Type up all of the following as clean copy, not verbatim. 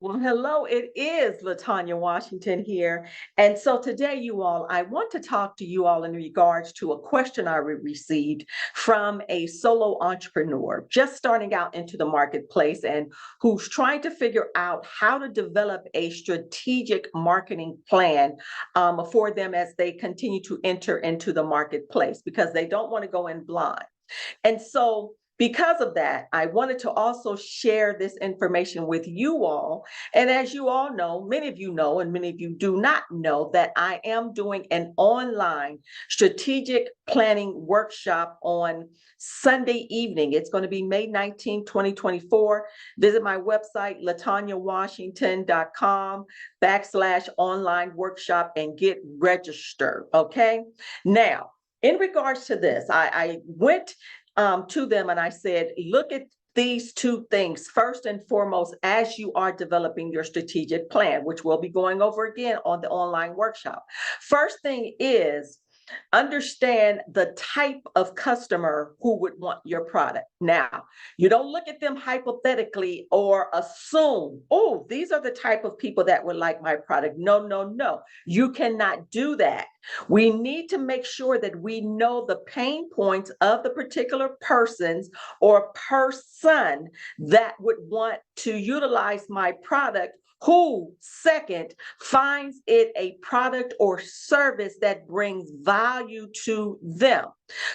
Well, hello, it is Latanya Washington here. And so today, you all, I want to talk to you all in regards to a question I received from a solo entrepreneur just starting out into the marketplace and who's trying to figure out how to develop a strategic marketing plan for them as they continue to enter into the marketplace because they don't want to go in blind. And so, because of that, I wanted to also share this information with you all. And as you all know, many of you know, and many of you do not know, that I am doing an online strategic planning workshop on Sunday evening. It's going to be May 19, 2024. Visit my website, latanyawashington.com/online workshop and get registered. Okay. Now, in regards to this, I went to them and I said, look at these two things first and foremost as you are developing your strategic plan, which we'll be going over again on the online workshop. First thing is understand the type of customer who would want your product. Now, you don't look at them hypothetically or assume, oh, these are the type of people that would like my product. No, no, no. You cannot do that. We need to make sure that we know the pain points of the particular persons or person that would want to utilize my product, who, second, finds it a product or service that brings value to them.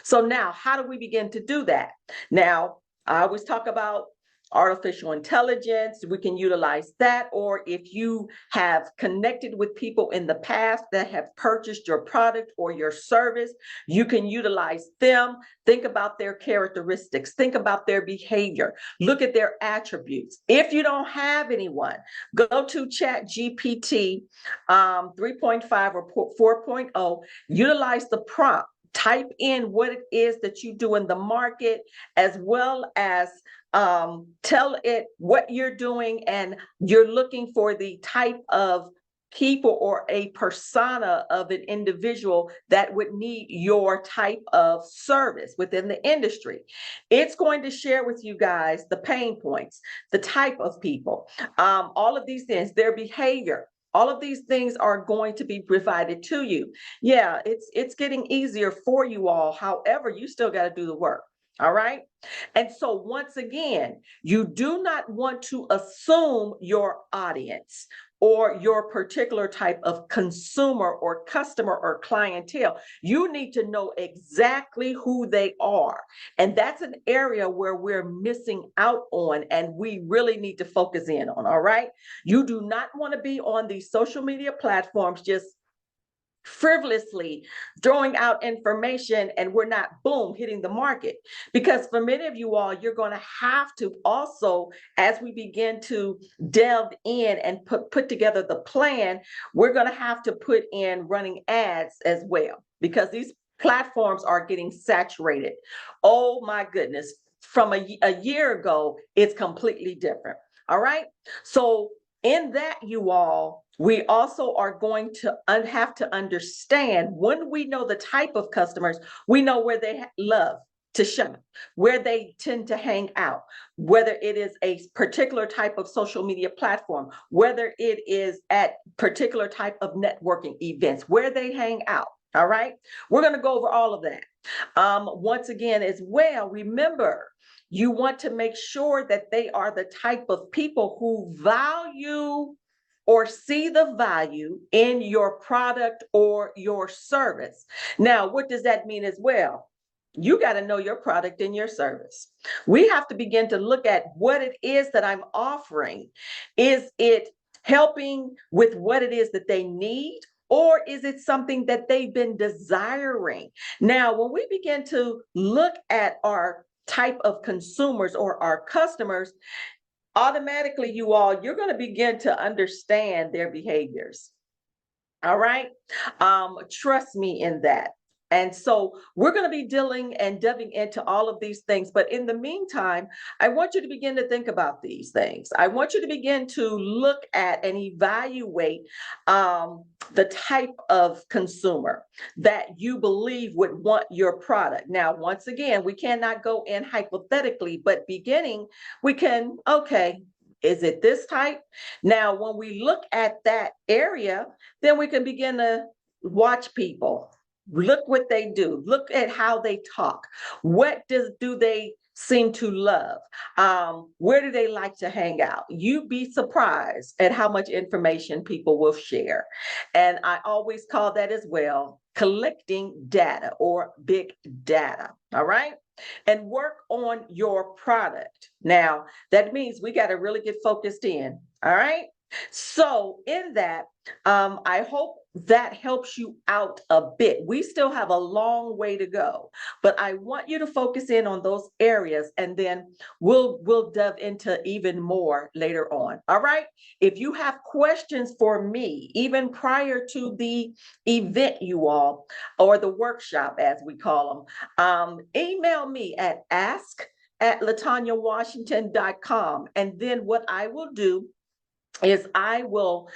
So now, how do we begin to do that? Now, I always talk about artificial intelligence. We can utilize that. Or if you have connected with people in the past that have purchased your product or your service, you can utilize them. Think about their characteristics. Think about their behavior. Look at their attributes. If you don't have anyone, go to Chat GPT 3.5 or 4.0. Utilize the prompt. Type in what it is that you do in the market, as well as tell it what you're doing, and you're looking for the type of people or a persona of an individual that would need your type of service within the industry. It's going to share with you guys the pain points, the type of people, all of these things, their behavior. All of these things are going to be provided to you. Yeah, it's getting easier for you all. However, you still got to do the work. All right. And so once again, you do not want to assume your audience or your particular type of consumer or customer or clientele. You need to know exactly who they are. And that's an area where we're missing out on, and we really need to focus in on. All right. You do not want to be on these social media platforms just frivolously throwing out information and we're not, boom, hitting the market. Because for many of you all, you're going to have to also, as we begin to delve in and put together the plan, we're going to have to put in running ads as well, because these platforms are getting saturated. Oh my goodness. From a year ago, it's completely different. All right. So in that, you all, we also are going to have to understand, when we know the type of customers, we know where they love to shop, where they tend to hang out, whether it is a particular type of social media platform, whether it is at particular type of networking events, where they hang out. All right. We're going to go over all of that. Once again, as well, remember, you want to make sure that they are the type of people who value or see the value in your product or your service. Now, what does that mean as well? You got to know your product and your service. We have to begin to look at what it is that I'm offering. Is it helping with what it is that they need? Or is it something that they've been desiring? Now, when we begin to look at our type of consumers or our customers, automatically, you all, you're going to begin to understand their behaviors. All right. Trust me in that. And so we're going to be dealing and delving into all of these things. But in the meantime, I want you to begin to think about these things. I want you to begin to look at and evaluate the type of consumer that you believe would want your product. Now, once again, we cannot go in hypothetically, but beginning, we can, okay, Is it this type? Now, when we look at that area, then we can begin to watch people. Look what they do. Look at how they talk. What do they seem to love? Where do they like to hang out? You'd be surprised at how much information people will share. And I always call that as well collecting data or big data. All right. And work on your product. Now, that means we got to really get focused in. All right. So, in that, I hope that helps you out a bit. We still have a long way to go, but I want you to focus in on those areas, and then we'll delve into even more later on. All right. If you have questions for me, even prior to the event, you all, or the workshop, as we call them, email me at ask@latanyawashington.com. And then what I will do is I will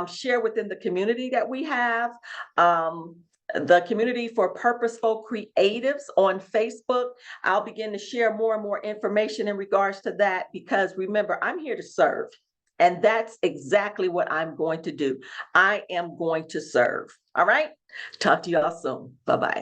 share within the community that we have, the community for purposeful creatives on Facebook. I'll begin to share more and more information in regards to that, because remember, I'm here to serve. And that's exactly what I'm going to do. I am going to serve. All right. Talk to y'all soon. Bye-bye.